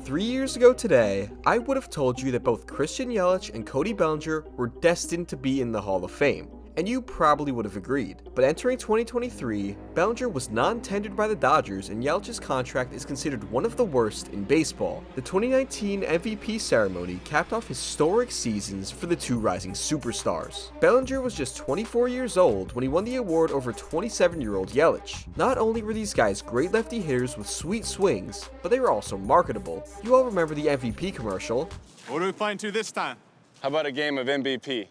3 years ago today, I would have told you that both Christian Yelich and Cody Bellinger were destined to be in the Hall of Fame, and you probably would have agreed. But entering 2023, Bellinger was non-tendered by the Dodgers, and Yelich's contract is considered one of the worst in baseball. The 2019 MVP ceremony capped off historic seasons for the two rising superstars. Bellinger was just 24 years old when he won the award over 27-year-old Yelich. Not only were these guys great lefty hitters with sweet swings, but they were also marketable. You all remember the MVP commercial. What are we playing to this time? How about a game of MVP?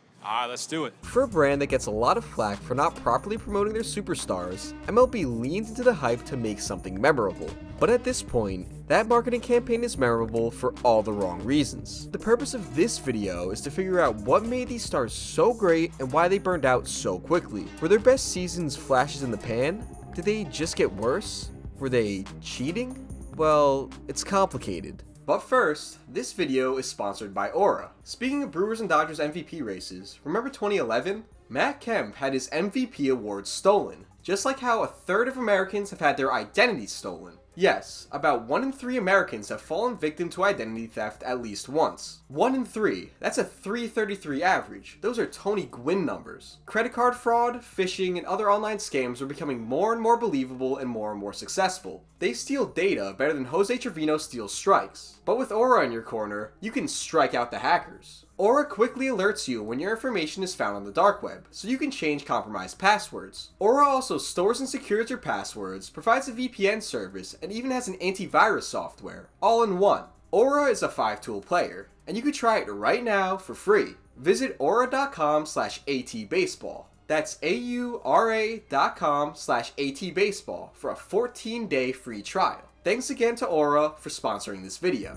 Let's do it. For a brand that gets a lot of flack for not properly promoting their superstars, MLB leaned into the hype to make something memorable. But at this point, that marketing campaign is memorable for all the wrong reasons. The purpose of this video is to figure out what made these stars so great and why they burned out so quickly. Were their best seasons flashes in the pan? Did they just get worse? Were they cheating? Well, it's complicated. But first, this video is sponsored by Aura. Speaking of Brewers and Dodgers MVP races, remember 2011? Matt Kemp had his MVP award stolen, just like how a third of Americans have had their identity stolen. Yes, about 1 in 3 Americans have fallen victim to identity theft at least once. 1 in 3, that's a 333 average. Those are Tony Gwynn numbers. Credit card fraud, phishing, and other online scams are becoming more and more believable and more successful. They steal data better than Jose Trevino steals strikes. But with Aura in your corner, you can strike out the hackers. Aura quickly alerts you when your information is found on the dark web, so you can change compromised passwords. Aura also stores and secures your passwords, provides a VPN service, and even has an antivirus software, all in one. Aura is a 5-tool player, and you can try it right now for free. Visit aura.com/atbaseball. That's aura.com/atbaseball for a 14-day free trial. Thanks again to Aura for sponsoring this video.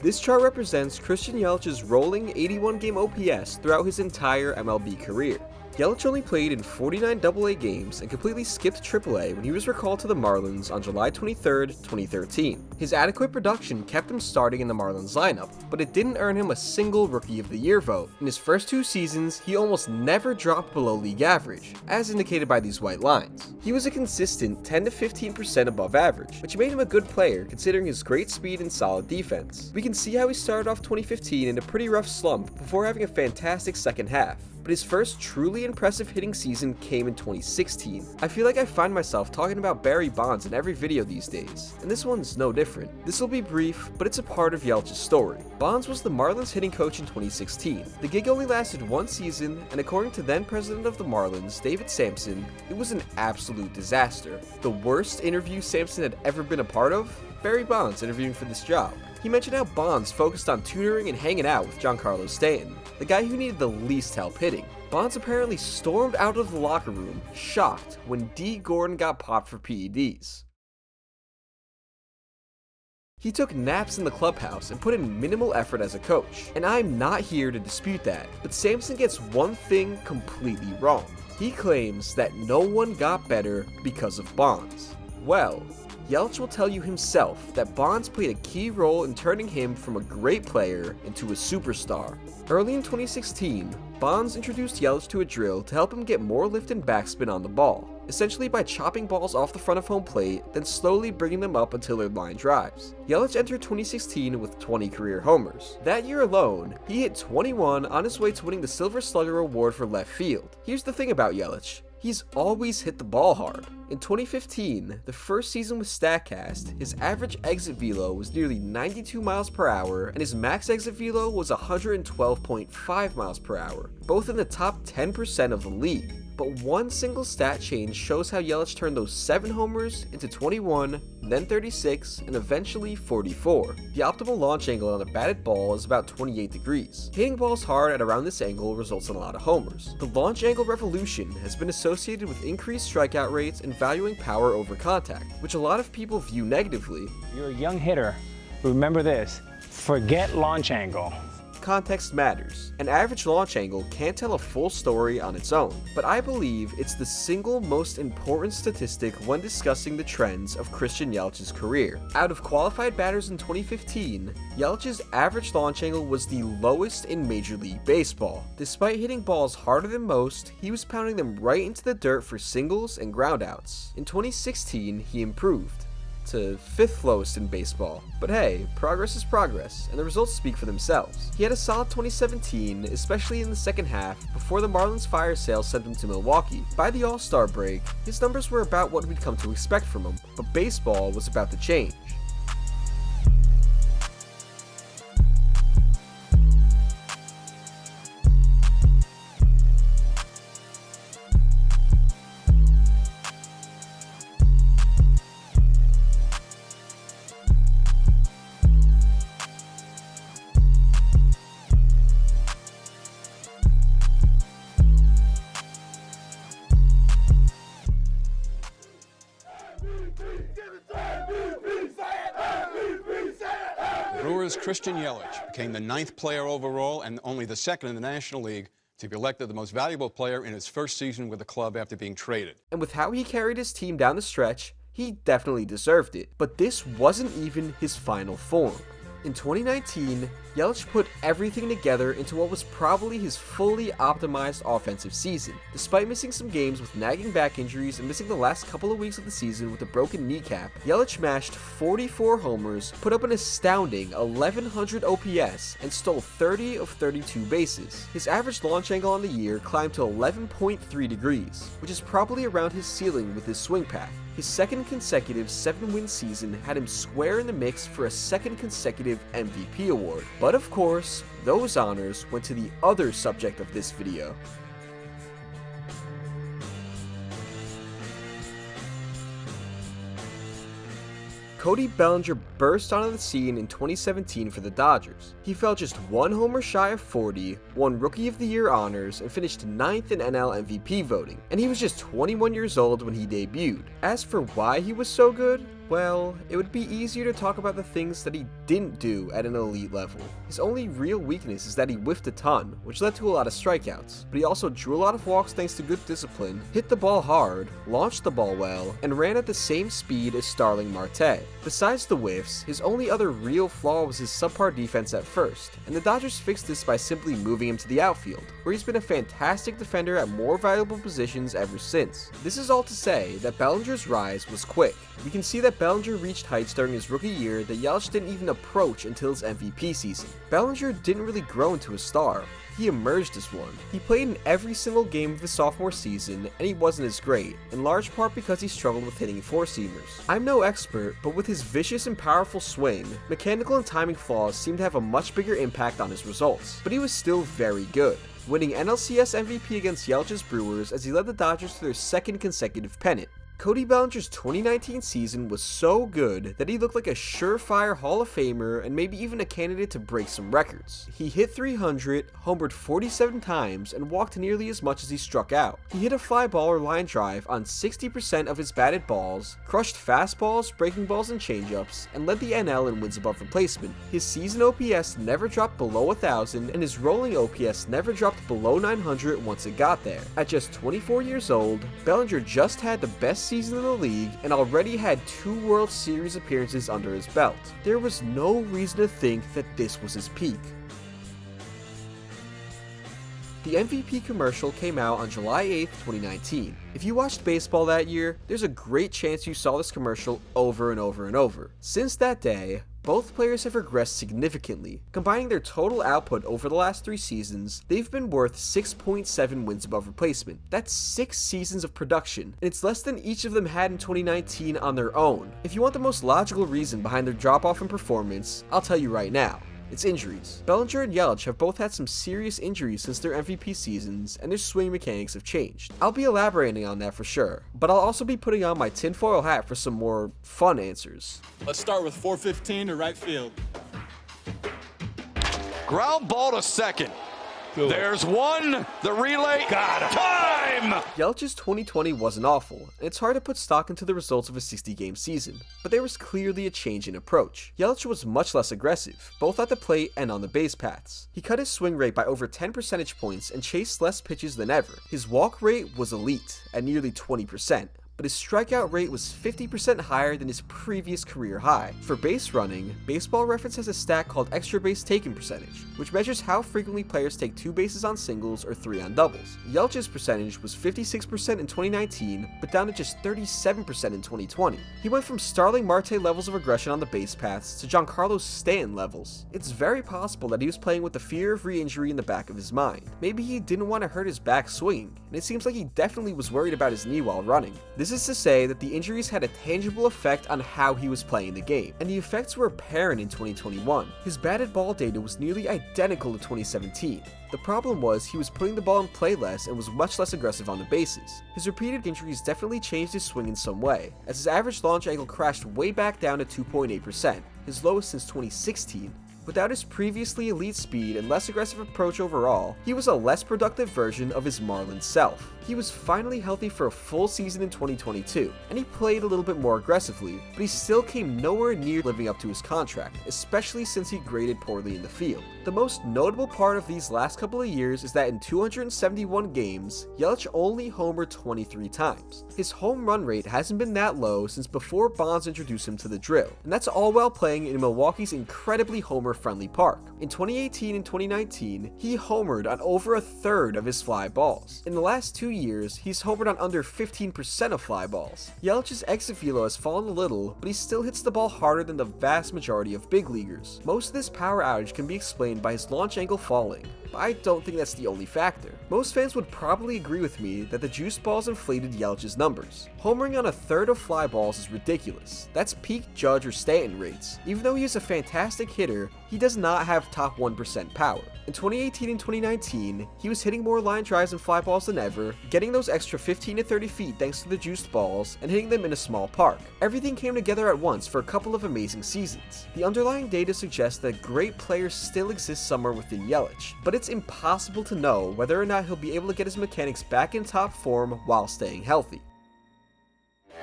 This chart represents Christian Yelich's rolling 81-game OPS throughout his entire MLB career. Yelich only played in 49 AA games and completely skipped AAA when he was recalled to the Marlins on July 23, 2013. His adequate production kept him starting in the Marlins lineup, but it didn't earn him a single Rookie of the Year vote. In his first 2 seasons, he almost never dropped below league average, as indicated by these white lines. He was a consistent 10 to 15% above average, which made him a good player considering his great speed and solid defense. We can see how he started off 2015 in a pretty rough slump before having a fantastic second half. But his first truly impressive hitting season came in 2016. I feel like I find myself talking about Barry Bonds in every video these days, and this one's no different. This will be brief, but it's a part of Yelich's story. Bonds was the Marlins hitting coach in 2016. The gig only lasted 1 season, and according to then president of the Marlins, David Samson, it was an absolute disaster. The worst interview Samson had ever been a part of? Barry Bonds interviewing for this job. He mentioned how Bonds focused on tutoring and hanging out with Giancarlo Stanton, the guy who needed the least help hitting. Bonds apparently stormed out of the locker room, shocked, when D. Gordon got popped for PEDs. He took naps in the clubhouse and put in minimal effort as a coach, and I'm not here to dispute that, but Samson gets one thing completely wrong. He claims that no one got better because of Bonds. Well, Yelich will tell you himself that Bonds played a key role in turning him from a great player into a superstar. Early in 2016, Bonds introduced Yelich to a drill to help him get more lift and backspin on the ball, essentially by chopping balls off the front of home plate, then slowly bringing them up until their line drives. Yelich entered 2016 with 20 career homers. That year alone, he hit 21 on his way to winning the Silver Slugger Award for left field. Here's the thing about Yelich. He's always hit the ball hard. In 2015, the first season with StatCast, his average exit velo was nearly 92 miles per hour and his max exit velo was 112.5 miles per hour, both in the top 10% of the league. But one single stat change shows how Yelich turned those 7 homers into 21, then 36, and eventually 44. The optimal launch angle on a batted ball is about 28 degrees. Hitting balls hard at around this angle results in a lot of homers. The launch angle revolution has been associated with increased strikeout rates and valuing power over contact, which a lot of people view negatively. You're a young hitter. Remember this, forget launch angle. context matters. An average launch angle can't tell a full story on its own, but I believe it's the single most important statistic when discussing the trends of Christian Yelich's career. Out of qualified batters in 2015, Yelich's average launch angle was the lowest in Major League Baseball. Despite hitting balls harder than most, he was pounding them right into the dirt for singles and groundouts. In 2016, he improved to 5th lowest in baseball. But hey, progress is progress, and the results speak for themselves. He had a solid 2017, especially in the second half, before the Marlins fire sale sent him to Milwaukee. By the All-Star break, his numbers were about what we'd come to expect from him, but baseball was about to change. Brewers' Christian Yelich became the 9th player overall and only the 2nd in the National League to be elected the most valuable player in his first season with the club after being traded. And with how he carried his team down the stretch, he definitely deserved it. But this wasn't even his final form. In 2019, Yelich put everything together into what was probably his fully optimized offensive season. Despite missing some games with nagging back injuries and missing the last couple of weeks of the season with a broken kneecap, Yelich mashed 44 homers, put up an astounding 1100 OPS, and stole 30 of 32 bases. His average launch angle on the year climbed to 11.3 degrees, which is probably around his ceiling with his swing path. His second consecutive 7-win season had him square in the mix for a second consecutive MVP award. But of course, those honors went to the other subject of this video. Cody Bellinger burst onto the scene in 2017 for the Dodgers. He fell just one homer shy of 40, won Rookie of the Year honors, and finished 9th in NL MVP voting. And he was just 21 years old when he debuted. As for why he was so good, well, it would be easier to talk about the things that he didn't do at an elite level. His only real weakness is that he whiffed a ton, which led to a lot of strikeouts, but he also drew a lot of walks thanks to good discipline, hit the ball hard, launched the ball well, and ran at the same speed as Starling Marte. Besides the whiffs, his only other real flaw was his subpar defense at first, and the Dodgers fixed this by simply moving him to the outfield, where he's been a fantastic defender at more valuable positions ever since. This is all to say that Bellinger's rise was quick. We can see that Bellinger reached heights during his rookie year that Yelich didn't even approach until his MVP season. Bellinger didn't really grow into a star. He emerged as one. He played in every single game of his sophomore season, and he wasn't as great, in large part because he struggled with hitting four-seamers. I'm no expert, but with his vicious and powerful swing, mechanical and timing flaws seemed to have a much bigger impact on his results, but he was still very good, winning NLCS MVP against Yelich's Brewers as he led the Dodgers to their second consecutive pennant. Cody Bellinger's 2019 season was so good that he looked like a surefire Hall of Famer and maybe even a candidate to break some records. He hit 300, homered 47 times, and walked nearly as much as he struck out. He hit a fly ball or line drive on 60% of his batted balls, crushed fastballs, breaking balls, and changeups, and led the NL in wins above replacement. His season OPS never dropped below 1,000, and his rolling OPS never dropped below 900 once it got there. At just 24 years old, Bellinger just had the best season in the league and already had 2 World Series appearances under his belt. There was no reason to think that this was his peak. The MVP commercial came out on July 8th, 2019. If you watched baseball that year, there's a great chance you saw this commercial over and over and over. Since that day, both players have regressed significantly. Combining their total output over the last 3 seasons, they've been worth 6.7 wins above replacement. That's 6 seasons of production, and it's less than each of them had in 2019 on their own. If you want the most logical reason behind their drop-off in performance, I'll tell you right now. It's injuries. Bellinger and Yelich have both had some serious injuries since their MVP seasons, and their swing mechanics have changed. I'll be elaborating on that for sure, but I'll also be putting on my tinfoil hat for some more fun answers. Let's start with 415 to right field. Ground ball to second. There's one. The relay. Got him. Time! Yelich's 2020 wasn't awful, and it's hard to put stock into the results of a 60-game season, but there was clearly a change in approach. Yelich was much less aggressive, both at the plate and on the base paths. He cut his swing rate by over 10 percentage points and chased less pitches than ever. His walk rate was elite, at nearly 20%. But his strikeout rate was 50% higher than his previous career high. For base running, Baseball Reference has a stat called extra base taken percentage, which measures how frequently players take 2 bases on singles or 3 on doubles. Yelich's percentage was 56% in 2019, but down to just 37% in 2020. He went from Starling Marte levels of aggression on the base paths to Giancarlo Stanton levels. It's very possible that he was playing with the fear of re-injury in the back of his mind. Maybe he didn't want to hurt his back swinging, and it seems like he definitely was worried about his knee while running. This is to say that the injuries had a tangible effect on how he was playing the game, and the effects were apparent in 2021. His batted ball data was nearly identical to 2017. The problem was he was putting the ball in play less and was much less aggressive on the bases. His repeated injuries definitely changed his swing in some way, as his average launch angle crashed way back down to 2.8%, his lowest since 2016. Without his previously elite speed and less aggressive approach overall, he was a less productive version of his Marlins self. He was finally healthy for a full season in 2022, and he played a little bit more aggressively, but he still came nowhere near living up to his contract, especially since he graded poorly in the field. The most notable part of these last couple of years is that in 271 games, Yelich only homered 23 times. His home run rate hasn't been that low since before Bonds introduced him to the drill, and that's all while playing in Milwaukee's incredibly homer-friendly park. In 2018 and 2019, he homered on over a third of his fly balls. In the last 2 years, he's homered on under 15% of fly balls. Yelich's exit velo has fallen a little, but he still hits the ball harder than the vast majority of big leaguers. Most of this power outage can be explained by his launch angle falling, but I don't think that's the only factor. Most fans would probably agree with me that the juice balls inflated Yelich's numbers. Homering on a third of fly balls is ridiculous. That's peak Judge or Stanton rates. Even though he is a fantastic hitter, he does not have top 1% power. In 2018 and 2019, he was hitting more line drives and fly balls than ever, getting those extra 15 to 30 feet thanks to the juiced balls, and hitting them in a small park. Everything came together at once for a couple of amazing seasons. The underlying data suggests that great players still exist somewhere within Yelich, but it's impossible to know whether or not he'll be able to get his mechanics back in top form while staying healthy.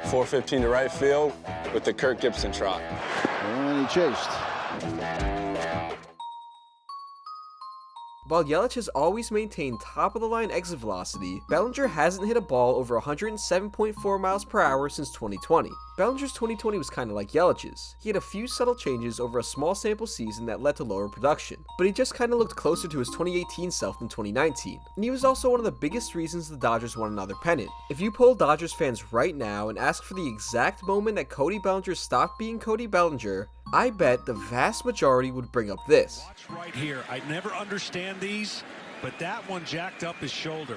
415 to right field with the Kirk Gibson trot. And he chased. While Yelich has always maintained top-of-the-line exit velocity, Bellinger hasn't hit a ball over 107.4 miles per hour since 2020. Bellinger's 2020 was kinda like Yelich's. He had a few subtle changes over a small sample season that led to lower production, but he just kinda looked closer to his 2018 self than 2019. And he was also one of the biggest reasons the Dodgers won another pennant. If you poll Dodgers fans right now and ask for the exact moment that Cody Bellinger stopped being Cody Bellinger, I bet the vast majority would bring up this. Watch right here. I never understand these, but that one jacked up his shoulder.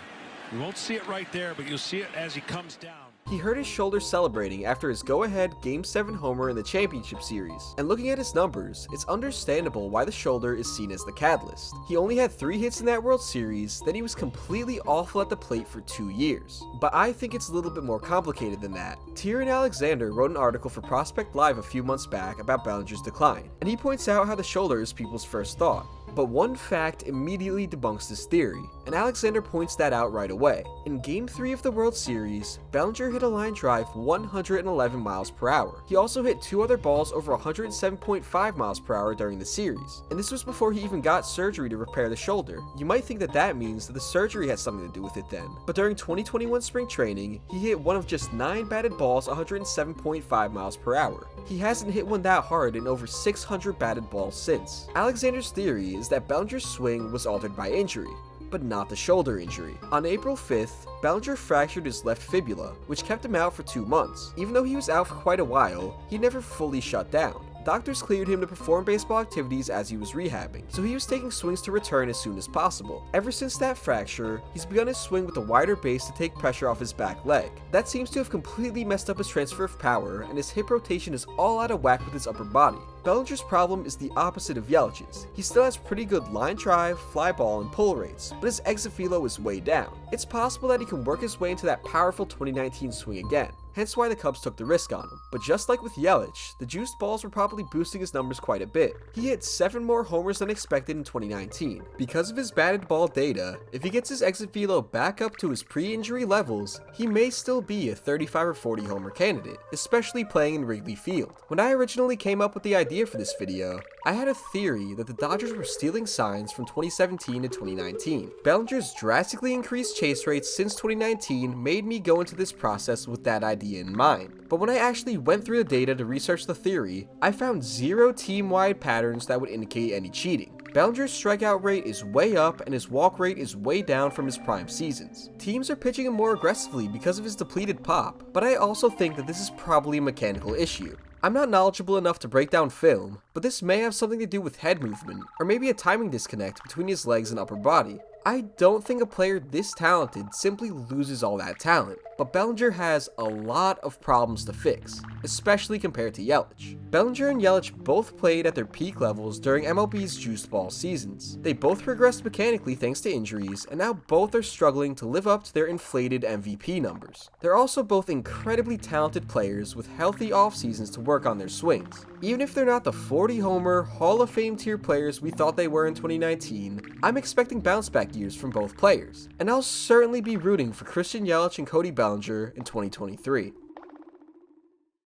You won't see it right there, but you'll see it as he comes down. He hurt his shoulder celebrating after his go-ahead Game 7 homer in the championship series, and looking at his numbers, it's understandable why the shoulder is seen as the catalyst. He only had 3 hits in that World Series, then he was completely awful at the plate for 2 years. But I think it's a little bit more complicated than that. Tyrion Alexander wrote an article for Prospect Live a few months back about Bellinger's decline, and he points out how the shoulder is people's first thought. But one fact immediately debunks this theory, and Alexander points that out right away. In Game 3 of the World Series, Bellinger hit a line drive 111 miles per hour. He also hit 2 other balls over 107.5 miles per hour during the series, and this was before he even got surgery to repair the shoulder. You might think that that means that the surgery has something to do with it then, but during 2021 spring training, he hit one of just 9 batted balls 107.5 miles per hour. He hasn't hit one that hard in over 600 batted balls since. Alexander's theory is that Bellinger's swing was altered by injury, but not the shoulder injury. On April 5th, Bellinger fractured his left fibula, which kept him out for 2 months. Even though he was out for quite a while, he never fully shut down. Doctors cleared him to perform baseball activities as he was rehabbing, so he was taking swings to return as soon as possible. Ever since that fracture, he's begun his swing with a wider base to take pressure off his back leg. That seems to have completely messed up his transfer of power, and his hip rotation is all out of whack with his upper body. Bellinger's problem is the opposite of Yelich's. He still has pretty good line drive, fly ball, and pull rates, but his exit velo is way down. It's possible that he can work his way into that powerful 2019 swing again. hence why the Cubs took the risk on him. But just like with Yelich, the juiced balls were probably boosting his numbers quite a bit. He hit 7 more homers than expected in 2019. Because of his batted ball data, if he gets his exit velo back up to his pre-injury levels, he may still be a 35 or 40 homer candidate, especially playing in Wrigley Field. When I originally came up with the idea for this video, I had a theory that the Dodgers were stealing signs from 2017 to 2019. Bellinger's drastically increased chase rates since 2019 made me go into this process with that idea in mind. But when I actually went through the data to research the theory, I found 0 team-wide patterns that would indicate any cheating. Bellinger's strikeout rate is way up and his walk rate is way down from his prime seasons. Teams are pitching him more aggressively because of his depleted pop, but I also think that this is probably a mechanical issue. I'm not knowledgeable enough to break down film, but this may have something to do with head movement, or maybe a timing disconnect between his legs and upper body. I don't think a player this talented simply loses all that talent, but Bellinger has a lot of problems to fix, especially compared to Yelich. Bellinger and Yelich both played at their peak levels during MLB's juiced ball seasons. They both regressed mechanically thanks to injuries, and now both are struggling to live up to their inflated MVP numbers. They're also both incredibly talented players with healthy off seasons to work on their swings. Even if they're not the 40-homer, Hall of Fame tier players we thought they were in 2019, I'm expecting bounce-back years from both players, and I'll certainly be rooting for Christian Yelich and Cody Bellinger in 2023.